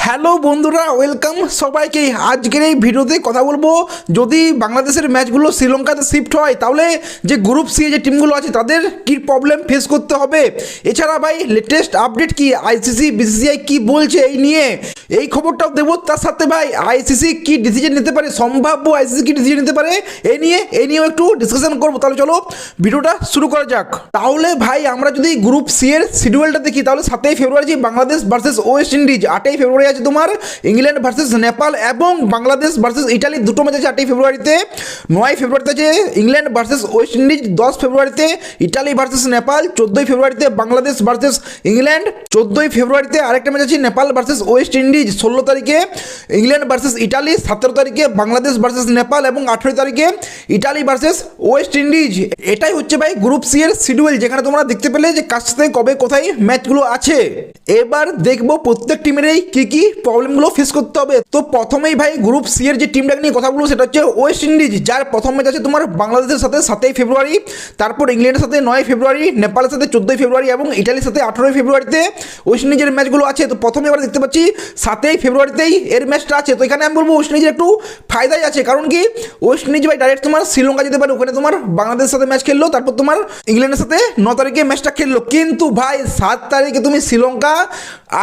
Hello বন্ধুরা, welcome সবাইকে। আজকের এই ভিডিওতে কথা বলবো, যদি বাংলাদেশের ম্যাচগুলো শ্রীলঙ্কাতে শিফট হয় তাহলে যে গ্রুপ সি যে টিমগুলো আছে তাদের কী প্রবলেম ফেস করতে হবে। এছাড়া ভাই লেটেস্ট আপডেট কি, আইসিসি বিসিসিআই কি বলছে এই নিয়ে, এই খবরটাও দেবো। তার সাথে ভাই আইসিসি কি ডিসিশন নিতে পারে, সম্ভাব্য আইসিসি কি ডিসিশন নিতে পারে এই নিয়েও একটু ডিসকাশন করবো। তাহলে চলো ভিডিওটা শুরু করা যাক। তাহলে ভাই আমরা যদি গ্রুপ সি এর শিডিউলটা দেখি তাহলে 7ই ফেব্রুয়ারি বাংলাদেশ ভার্সেস ওয়েস্ট ইন্ডিজ, 8ই ফেব্রুয়ারি আছে তোমার ইংল্যান্ড ভার্সেস নেপাল এবং বাংলাদেশ ভার্সেস ইটালি, দুটো ম্যাচ আছে 8ই ফেব্রুয়ারিতে। 9ই ফেব্রুয়ারিতে আছে ইংল্যান্ড ভার্সেস ওয়েস্ট ইন্ডিজ, 10 ফেব্রুয়ারিতে ইটালি ভার্সেস নেপাল, 14ই ফেব্রুয়ারিতে বাংলাদেশ ভার্সেস ইংল্যান্ড, 14ই ফেব্রুয়ারিতে আরেকটা ম্যাচ আছে নেপাল ভার্সেস ওয়েস্ট ইন্ডিজ, 16 তারিখে ইংল্যান্ড ভার্সেস ইটালি, 17 তারিখে বাংলাদেশ ভার্সেস নেপাল এবং 18 তারিখে ইটালি ভার্সেস ওয়েস্ট ইন্ডিজ। এটাই হচ্ছে ভাই গ্রুপ সি এর শিডিউল, যেখানে তোমরা দেখতে পেলে যে কার সাথে কবে কোথায় ম্যাচগুলো আছে। এবার দেখবো প্রত্যেক টিমেরই কি কি প্রবলেমগুলো ফেস করতে হবে। তো প্রথমেই ভাই গ্রুপ সি এর যে টিমটাকে নিয়ে কথা বলবো সেটা হচ্ছে ওয়েস্ট ইন্ডিজ, যার প্রথম ম্যাচ আছে তোমার বাংলাদেশের সাথে 7ই ফেব্রুয়ারি, তারপর ইংল্যান্ডের সাথে 9ই ফেব্রুয়ারি, নেপালের সাথে 14ই ফেব্রুয়ারি এবং ইটালির সাথে 18ই ফেব্রুয়ারিতে ওয়েস্ট ইন্ডিজের ম্যাচগুলো আছে। তো প্রথমে এবার দেখতে পাচ্ছি 7ই ফেব্রুয়ারিতেই এর ম্যাচটা আছে। তো এখানে আমি বলবো ওয়েস্ট ইন্ডিজের একটু ফায়দাই আছে, কারণ কি ওয়েস্ট ইন্ডিজ ভাই ডাইরেক্ট তোমার শ্রীলঙ্কা যেতে পারে, ওখানে তোমার বাংলাদেশের সাথে ম্যাচ খেললো, তারপর তোমার ইংল্যান্ডের সাথে 9 তারিখে ম্যাচটা খেললো। কিন্তু ভাই 7 তারিখে তুমি শ্রীলঙ্কা,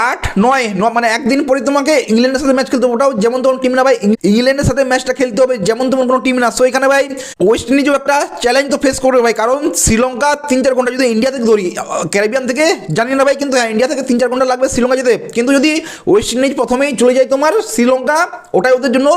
8, 9 মানে একদিন পরে তোমাকে ইংল্যান্ডের সাথে ম্যাচ খেলতে হবে, ওটাও যেমন তোমার টিম না ভাই, ইংল্যান্ডের সাথে ম্যাচটা খেলতে হবে যেমন তোমার কোনো টিম না। সো এখানে ভাই ওয়েস্ট ইন্ডিজও একটা চ্যালেঞ্জ তো ফেস করবে ভাই, কারণ শ্রীলঙ্কা 3-4 ঘন্টা, যদি ইন্ডিয়া থেকে ধরি, ক্যারিবিয়ান থেকে জানি না ভাই, কিন্তু হ্যাঁ ইন্ডিয়া থেকে 3-4 ঘন্টা লাগবে শ্রীলঙ্কা যেতে। কিন্তু যদি ওয়েস্ট ইন্ডিজ প্রথমেই চলে যায় তোমার শ্রীলঙ্কা, ওটাই ওদের জন্য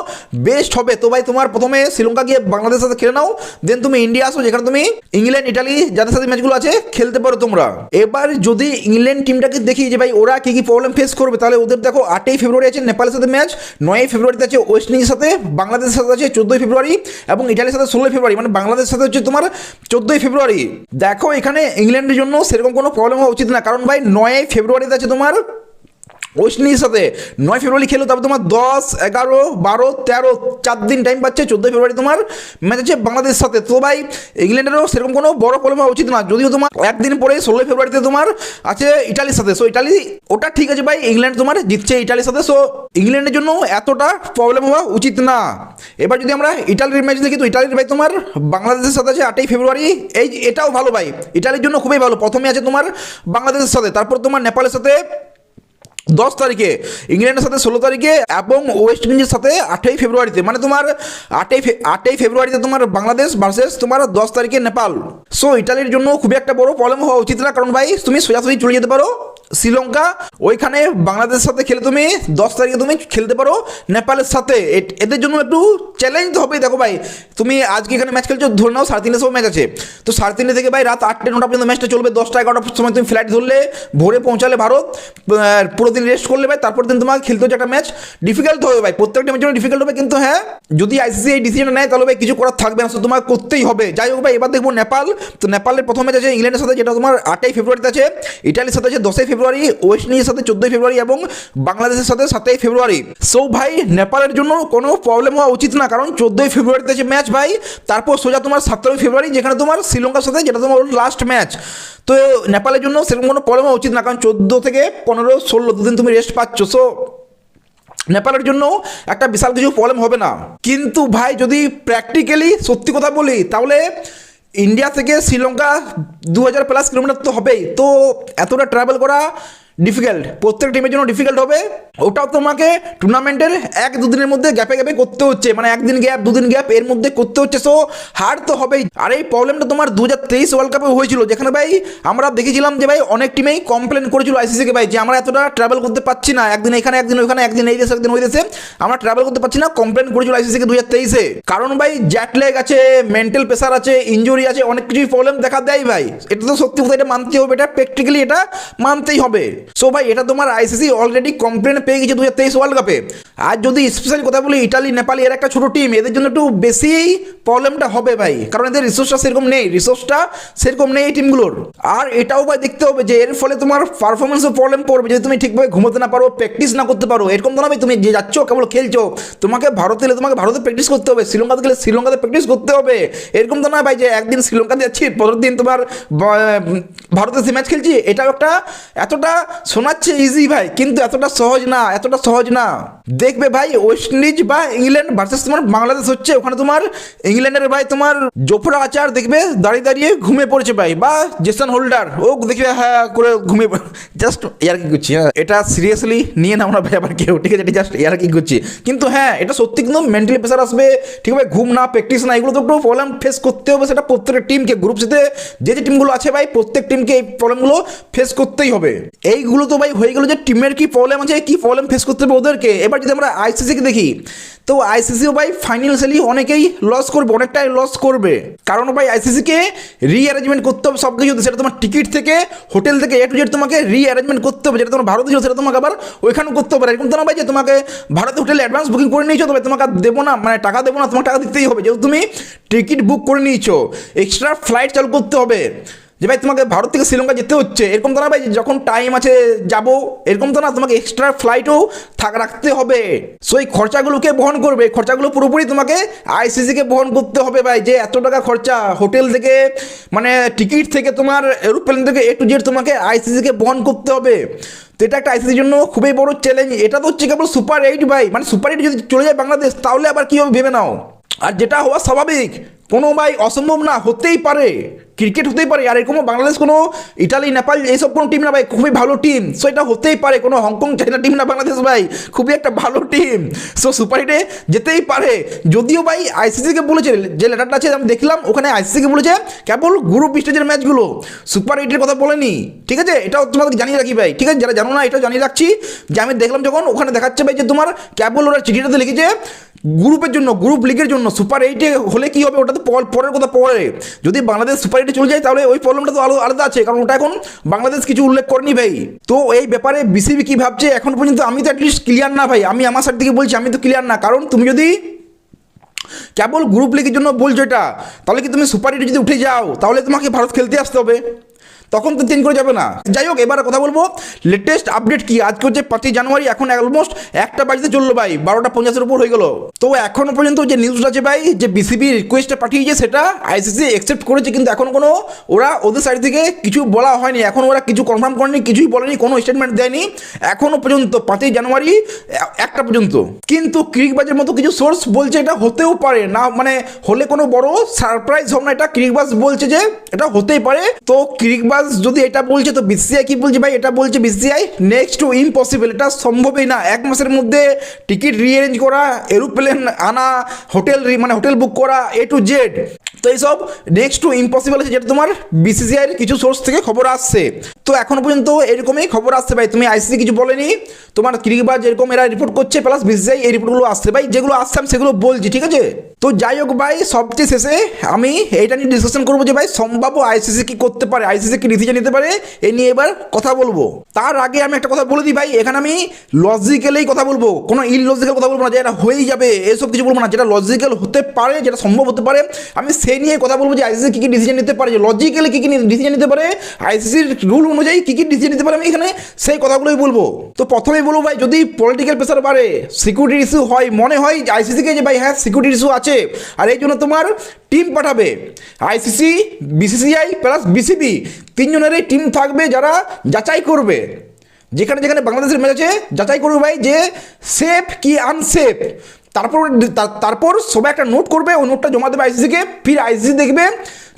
বেস্ট হবে। তো ভাই তোমার প্রথমে শ্রীলঙ্কা গিয়ে বাংলাদেশের সাথে খেলে নাও, দেন তুমি ইন্ডিয়া আসো, যেখানে তুমি ইংল্যান্ড, ইটালি যাদের সাথে ম্যাচগুলো আছে খেলতে পারো তোমরা। এবার যদি ইংল্যান্ড টিমটাকে দেখি যে ভাই ওরা কি কি প্রবলেম ফেস করবে, তাহলে ওদের দেখো 8ই ফেব্রুয়ারি আছে নেপালের সাথে ম্যাচ, 9ই ফেব্রুয়ারিতে আছে ওয়েস্ট ইন্ডিজের সাথে, বাংলাদেশের সাথে আছে 14ই ফেব্রুয়ারি এবং ইটালির সাথে 16ই ফেব্রুয়ারি, মানে বাংলাদেশের সাথে হচ্ছে তোমার 14ই ফেব্রুয়ারি। দেখো এখানে ইংল্যান্ডের জন্য সেরকম কোনো প্রবলেম হওয়া উচিত না, কারণ ভাই 9ই ফেব্রুয়ারিতে আছে তোমার ওয়েস্ট ইন্ডিজের সাথে, 9 ফেব্রুয়ারি খেলো, তারপর তোমার 10, 11, 12, 13 4 দিন টাইম পাচ্ছে, 14 ফেব্রুয়ারি তোমার ম্যাচ আছে বাংলাদেশের সাথে। তো ভাই ইংল্যান্ডেরও সেরকম কোনো বড় প্রবলেম হওয়া উচিত না, যদিও তোমার একদিন পরে 16 ফেব্রুয়ারিতে তোমার আছে ইটালির সাথে। সো ইটালি ওটা ঠিক আছে ভাই, ইংল্যান্ড তোমার জিতছে ইটালির সাথে, সো ইংল্যান্ডের জন্য এতটা প্রবলেম হওয়া উচিত না। এবার যদি আমরা ইটালির ম্যাচ দেখি, তো ইটালির ভাই তোমার বাংলাদেশের সাথে আছে 8ই ফেব্রুয়ারি, এটাও ভালো ভাই, ইটালির জন্য খুবই ভালো। প্রথমে আছে তোমার বাংলাদেশের সাথে, তারপর তোমার নেপালের সাথে 10 তারিখে, ইংল্যান্ডের সাথে 16 তারিখে এবং ওয়েস্ট ইন্ডিজের সাথে 8ই ফেব্রুয়ারিতে, মানে তোমার 8ই ফেব্রুয়ারিতে তোমার বাংলাদেশ ভার্সেস তোমার 10 তারিখে নেপাল। সো ইটালির জন্য খুবই একটা বড় প্রবলেম হওয়া উচিত না, কারণ ভাই তুমি সোজাসুজি চলে যেতে পারো শ্রীলঙ্কা, ওইখানে বাংলাদেশের সাথে খেলে তুমি 10 তারিখে তুমি খেলতে পারো নেপালের সাথে। এদের জন্য একটু চ্যালেঞ্জ তো হবেই। দেখো ভাই তুমি আজকে এখানে ম্যাচ খেলছো, ধরে নাও 3:30 সময় ম্যাচ আছে, তো 3:30 থেকে ভাই রাত 8-9টা পর্যন্ত ম্যাচটা চলবে, 10টা 11টার সময় তুমি ফ্লাইট ধরলে, ভোরে পৌঁছালে ভারত, পুরো দিন রেস্ট করলে ভাই, তারপর দিন তোমাকে খেলতে হচ্ছে একটা ম্যাচ, ডিফিকাল্ট হবে ভাই, প্রত্যেকটা ম্যাচের জন্য ডিফিকাল্ট হবে। কিন্তু হ্যাঁ যদি আইসিসি এই ডিসিশন নেয় তাহলে ভাই কিছু করার থাকবে না, তোমার করতেই হবে। যাই হোক ভাই এবার দেখবো নেপাল, তো নেপালের প্রথম ম্যাচ আছে ইংল্যান্ডের সাথে, যেটা তোমার 8ই ফেব্রুয়ারিতে আছে, ইটালির সাথে আছে 10ই ফেব্রুয়ারি, ওয়েস্ট ইন্ডিজের সাথে 14ই ফেব্রুয়ারি এবং বাংলাদেশের সাথে 7ই ফেব্রুয়ারি। সো ভাই নেপালের জন্য কোনো প্রবলেম হওয়া উচিত না, কারণ 14ই ফেব্রুয়ারিতে আছে ম্যাচ ভাই, তারপর সোজা তোমার 17ই ফেব্রুয়ারি যেখানে তোমার শ্রীলঙ্কার সাথে, যেটা তোমার লাস্ট ম্যাচ। তো নেপালের জন্য সেরকম কোনো প্রবলেম হওয়া উচিত না, কারণ 14 থেকে 15, 16 দুদিন তুমি রেস্ট পাচ্ছ। সো নেপালের জন্য একটা বিশাল কিছু প্রবলেম হবে না। কিন্তু ভাই যদি প্র্যাকটিক্যালি সত্যি কথা বলি, তাহলে ইন্ডিয়া থেকে শ্রীলঙ্কা 2000+ কিলোমিটার তো হবেই, তো এতটা ট্রাভেল করা ডিফিকাল্ট, প্রত্যেক টিমের জন্য ডিফিকাল্ট হবে। ওটাও তোমাকে টুর্নামেন্টের 1-2 দিনের মধ্যে গ্যাপে গ্যাপে করতে হচ্ছে, মানে একদিন গ্যাপ 2 দিন গ্যাপ এর মধ্যে করতে হচ্ছে। সো হার্ড তো হবেই। আর এই প্রবলেমটা তোমার 2023 ওয়ার্ল্ড কাপে হয়েছিল, যেখানে ভাই আমরা দেখেছিলাম যে ভাই অনেক টিমেই কমপ্লেন করেছিল আইসিসিকে ভাই, যে আমরা এতটা ট্রাভেল করতে পারছি না, একদিন এখানে একদিন ওইখানে, একদিন এই দেশে একদিন ওই দেশে, আমরা ট্রাভেল করতে পারছি না, কমপ্লেন করেছিল আইসিসিকে 2023-এ। কারণ ভাই জ্যাট ল্যাগ আছে, মেন্টাল প্রেশার আছে, ইনজুরি আছে, অনেক কিছুই প্রবলেম দেখা দেয় ভাই। এটা তো সত্যি কথা, এটা মানতে হবে, এটা প্র্যাকটিক্যালি এটা মানতেই হবে। সো ভাই এটা তোমার আইসিসি অলরেডি কমপ্লেন পেয়ে গেছে 2023 ওয়ার্ল্ড কাপে। আর যদি স্পেশালি কথা বলি ইটালি, নেপাল, এর একটা ছোটো টিম, এদের জন্য একটু বেশি প্রবলেমটা হবে ভাই, কারণ এদের রিসোর্সটা সেরকম নেই এই টিমগুলোর। আর এটাও ভাই দেখতে হবে যে এর ফলে তোমার পারফরমেন্সও প্রবলেম পড়বে, যদি তুমি ঠিকভাবে ঘুমোতে না পারো, প্র্যাকটিস না করতে পারো। এরকম তো না ভাই তুমি যে যাচ্ছ কেবল খেলছো, তোমাকে ভারতে এলে তোমাকে ভারতে প্র্যাকটিস করতে হবে, শ্রীলঙ্কাতে গেলে শ্রীলঙ্কাতে প্র্যাকটিস করতে হবে। এরকম তো না ভাই যে একদিন শ্রীলঙ্কাতে যাচ্ছি, পরের দিন তোমার ভারতে ম্যাচ খেলছি। এটাও একটা এতটা শোনাচ্ছে ইজি ভাই, কিন্তু এতটা সহজ না, এতটা সহজ না। দেখবে ভাই ওয়েস্ট ইন্ডিজ বা ইংল্যান্ড ভার্সেস তোমার বাংলাদেশ হচ্ছে, ওখানে তোমার ইংল্যান্ডের ভাই তোমার জোফরা আচার দেখবে দাঁড়িয়ে দাঁড়িয়ে ঘুমিয়ে পড়েছে ভাই, বা জেসন হোল্ডার ও দেখবে হ্যাঁ করে ঘুমিয়ে জাস্ট ইয়ার কি করছি, হ্যাঁ এটা সিরিয়াসলি নিয়ে নাও না ভাই আবার কেউ, ঠিক আছে, এটা জাস্ট ইয়ার কি করছি, কিন্তু হ্যাঁ এটা সত্যি কিন্তু মেন্টালি প্রেশার আসবে, ঠিক আছে, ঘুম না প্র্যাকটিস না এগুলো তো একটু প্রবলেম ফেস করতে হবে, সেটা প্রত্যেকটা টিমকে, গ্রুপ সিতে যে যে টিমগুলো আছে ভাই প্রত্যেক টিমকে এই প্রবলেমগুলো ফেস করতেই হবে। এইগুলো তো ভাই হয়ে গেলো যে টিমের কি প্রবলেম আছে, কি প্রবলেম ফেস করতে হবে ওদেরকে। এবার যদি আমরা আইসিসিকে দেখি, তো আইসিসিও ভাই ফাইন্যান্সিয়ালি অনেকেই লস করবে, অনেকটাই লস করবে, কারণ ভাই আইসিসিকে রিঅ্যারেঞ্জমেন্ট করতে হবে সব কিছু, সেটা তোমার টিকিট থেকে হোটেল থেকে এ টু জেড তোমাকে রিঅ্যারেঞ্জমেন্ট করতে হবে, যেটা তোমার ভারতে ছিল সেটা তোমাকে আবার ওইখানেও করতে হবে। এরকম তো না ভাই যে তোমাকে ভারতে হোটেলে অ্যাডভান্স বুকিং করে নিয়েছো, তবে তোমাকে দেবো না, মানে টাকা দেবো না, তোমার টাকা দিতেই হবে, যেহেতু তুমি টিকিট বুক করে নিয়েছো, এক্সট্রা ফ্লাইট চালু করতে হবে, যে ভাই তোমাকে ভারত থেকে শ্রীলঙ্কা যেতে হচ্ছে, এরকম তো না ভাই যখন টাইম আছে যাবো, এরকম তো না, তোমাকে এক্সট্রা ফ্লাইটও রাখতে হবে। সো এই খরচাগুলোকে বহন করবে, খরচাগুলো পুরোপুরি তোমাকে আইসিসিকে বহন করতে হবে ভাই, যে এত টাকা খরচা হোটেল থেকে মানে টিকিট থেকে তোমার এরোপ্লেন থেকে এ টু জেড তোমাকে আইসিসিকে বহন করতে হবে। তো এটা একটা আইসিসির জন্য খুবই বড় চ্যালেঞ্জ। এটা তো হচ্ছে কেবল সুপার 8 ভাই, মানে সুপার 8 যদি চলে যায় বাংলাদেশ তাহলে আবার কী হবে ভেবে নাও। আর যেটা হওয়া স্বাভাবিক, কোনো ভাই অসম্ভব না, হতেই পারে, ক্রিকেট হতেই পারে। আর এরকম বাংলাদেশ কোনো ইটালি নেপাল এইসব কোনো টিম না ভাই, খুবই ভালো টিম, সো এটা হতেই পারে, কোনো হংকং চাইনা টিম না বাংলাদেশ ভাই, খুবই একটা ভালো টিম, সো সুপার হিটে যেতেই পারে। যদিও ভাই আইসিসিকে বলেছে, যে লেটারটা আছে আমি দেখলাম ওখানে আইসিসিকে বলেছে কেবল গ্রুপ স্টেজের ম্যাচগুলো, সুপার এইটের কথা বলেনি, ঠিক আছে, এটাও তোমাদের জানিয়ে রাখি ভাই, ঠিক আছে, যারা জানো না এটাও জানিয়ে রাখছি, যে আমি দেখলাম যখন ওখানে দেখাচ্ছে ভাই যে তোমার কেবল ওরা চিঠিটাতে লিখেছে গ্রুপের জন্য, গ্রুপ লিগের জন্য, সুপার এইটে হলে কি হবে ওটা তো পরের কথা পরে, যদি বাংলাদেশ সুপার এইটে চলে যায় তাহলে ওই প্রবলেমটা তো আলাদা আছে, কারণ ওটা এখন বাংলাদেশ কিছু উল্লেখ করেনি ভাই। তো এই ব্যাপারে বিসিবি কি ভাবছে এখন পর্যন্ত আমি তো অ্যাটলিস্ট ক্লিয়ার না ভাই, আমি আমার সাইড থেকে বলছি আমি তো ক্লিয়ার না, কারণ তুমি যদি কেবল গ্রুপ লিগের জন্য বলছো এটা, তাহলে কি তুমি সুপার এইটে যদি উঠে যাও তাহলে তোমাকে ভারত খেলতে আসতে হবে, তখন তো চেঞ্জ করে যাবে না। যাই হোক, এবার কথা বলবো লেটেস্ট আপডেট কি। আজকে হচ্ছে 5 জানুয়ারি, এখন অলমোস্ট 1টা বাজতে চললো ভাই, 12:50-এর উপর হয়ে গেল। তো এখনও পর্যন্ত যে নিউজটা আছে ভাই, যে বিসিবি রিকোয়েস্টটা পাঠিয়েছে সেটা আইসিসি অ্যাকসেপ্ট করেছে, কিন্তু এখন কোনো ওদের সাইড থেকে কিছু বলা হয়নি, এখন ওরা কিছু কনফার্ম করেনি, কিছুই বলেনি, কোনো স্টেটমেন্ট দেয়নি এখনও পর্যন্ত 5 জানুয়ারি 1টা পর্যন্ত। কিন্তু ক্রিকবাজের মতো কিছু সোর্স বলছে এটা হতেও পারে না, মানে হলে কোনো বড় সারপ্রাইজ হবে না, এটা ক্রিকবাজ বলছে যে এটা হতেই পারে। তো ক্রিকবাজ যদি এটা বলছে তো বিসিসিআই কি বলছে ভাই, এটা বলছে বিসিসিআই নেক্সট টু ইম্পসিবল, এটা সম্ভবই না, 1 মাসের মধ্যে টিকিট রিঅ্যারেঞ্জ করা, এরোপ্লেন আনা, হোটেল মানে হোটেল বুক করা, এ টু জেড, তো এইসব নেক্সট টু ইম্পসিবল আছে, যেটা তোমার বিসিসিআইয়ের কিছু সোর্স থেকে খবর আসছে। তো এখনো পর্যন্ত এরকমই খবর আসছে ভাই, তুমি আইসিসি কিছু বলেনি, তোমার ক্রিকবাজ এরকম এরা রিপোর্ট করছে, প্লাস বিসিসিআই এই রিপোর্টগুলো আসছে ভাই, যেগুলো আসছে আমি সেগুলো বলছি, ঠিক আছে। তো যাই হোক ভাই, সবচেয়ে শেষে আমি এইটা নিয়ে ডিসকাশন করবো যে ভাই সম্ভাব্য আইসিসি কি করতে পারে, আইসিসি কি ডিসিশন নিতে পারে, এই নিয়ে এবার কথা বলবো। তার আগে আমি একটা কথা বলে দিই ভাই, এখানে আমি লজিক্যালেই কথা বলবো, কোনো ইললজিক্যাল কথা বলবো না যে এটা হয়েই যাবে এসব কিছু বলবো না, যেটা লজিক্যাল হতে পারে, যেটা সম্ভব হতে পারে আমি সেই নিয়ে কথা বলবো, যে আইসিসি কী কী ডিসিশন নিতে পারে, যে লজিক্যালি কী কী ডিসিশন নিতে পারে, আইসিসির রুল অনুযায়ী কী কী ডিসিশন নিতে পারে, আমি এখানে সেই কথাগুলোই বলবো। তো প্রথমেই বলবো ভাই, যদি পলিটিক্যাল প্রেসার বাড়ে, সিকিউরিটি ইস্যু হয়, মনে হয় আইসিসিকে যে ভাই হ্যাঁ সিকিউরিটি ইস্যু আছে, আর এই জন্য তোমার টিম পাঠাবে, আইসিসি, বিসিসিআই প্লাস বিসিবি, 3 জনেরই টিম থাকবে যারা যাচাই করবে, যেখানে যেখানে বাংলাদেশের ম্যাচ আছে যাচাই করবে ভাই যে সেফ কি আনসেফ। তারপর সবাই একটা নোট করবে, ওই নোটটা জমা দেবে আইসিসিকে, ফির আইসিসি দেখবে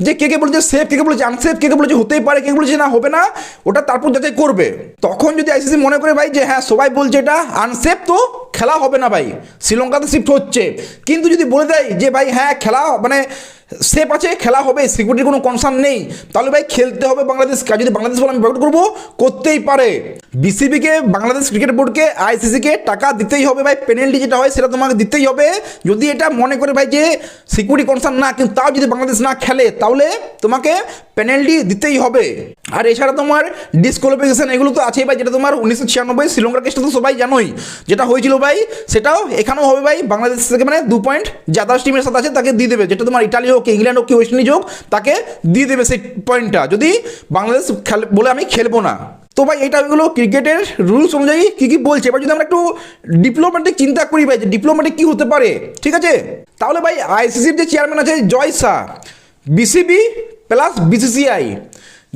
যে কে কে বলেছে সেফ, কে কে বলেছে আনসেফ, কে কে বলেছে হতেই পারে, কে কে বলেছে না হবে না, ওটা তারপর যাচাই করবে। তখন যদি আইসিসি মনে করে ভাই যে হ্যাঁ সবাই বলছে এটা আনসেফ, তো খেলা হবে না ভাই, শ্রীলঙ্কাতে শিফট হচ্ছে। কিন্তু যদি বলে দেয় যে ভাই হ্যাঁ খেলা মানে সেফ আছে, খেলা হবে, সিকিউরিটির কোনো কনসার্ন নেই, তাহলে ভাই খেলতে হবে বাংলাদেশকে। যদি বাংলাদেশ বলে আমি বয়কট করবো, করতেই পারে। বিসিবিকে, বাংলাদেশ ক্রিকেট বোর্ডকে, আইসিসিকে টাকা দিতেই হবে ভাই, পেনাল্টি যেটা হয় সেটা তোমাকে দিতেই হবে। যদি এটা মনে করে ভাই যে সিকিউরিটি কনসার্ন না, কিন্তু তাও যদি বাংলাদেশ না খেলে তাহলে তোমাকে পেনাল্টি দিতেই হবে। আর এছাড়া তোমার ডিসকোয়ালিফিকেশন এগুলো তো আছেই ভাই, যেটা তোমার 1996 শ্রীলঙ্কার কেসটা তো সবাই জানোই যেটা হয়েছিল ভাই, সেটাও এখানেও হবে ভাই। বাংলাদেশ থেকে মানে 2 পয়েন্ট যে আদার্স টিমের সাথে আছে তাকে দিয়ে দেবে, যেটা তোমার ইটালি হোক, ইংল্যান্ড হোক, কি ওয়েস্ট ইন্ডিজ হোক, তাকে দিয়ে দেবে সেই পয়েন্টটা, যদি বাংলাদেশ বলে আমি খেলবো না। তো ভাই এটা হলো ক্রিকেটের রুলস অনুযায়ী কী কী বলছে। এবার যদি আমরা একটু ডিপ্লোম্যাটিক চিন্তা করি ভাই, যে ডিপ্লোম্যাটিক কী হতে পারে, ঠিক আছে, তাহলে ভাই আইসিসির যে চেয়ারম্যান আছে জয় শাহ, বিসিবি প্লাস বিসিসিআই,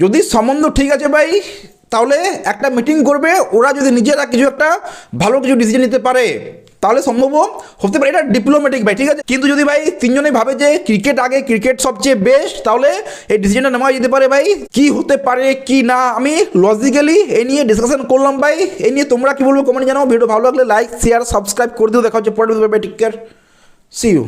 যদি সম্বন্ধ ঠিক আছে ভাই, তাহলে একটা মিটিং করবে, ওরা যদি নিজেরা কিছু একটা ভালো কিছু ডিসিশন নিতে পারে তাহলে সম্ভব হতে পারে এটা ডিপ্লোম্যাটিক ভাই, ঠিক আছে। কিন্তু যদি ভাই তিনজনেই ভাবে যে ক্রিকেট আগে, ক্রিকেট সবচেয়ে বেস্ট, তাহলে এই ডিসিশনটা নেওয়া যেতে পারে ভাই। কি হতে পারে কি না আমি লজিক্যালি এই নিয়ে ডিসকাশন করলাম ভাই। এই নিয়ে তোমরা কি বলবো কমেন্ট জানাও। ভিডিও ভালো লাগলে লাইক শেয়ার সাবস্ক্রাইব করে দিও। দেখা হচ্ছে পরের ভিডিওতে। Take care, see you.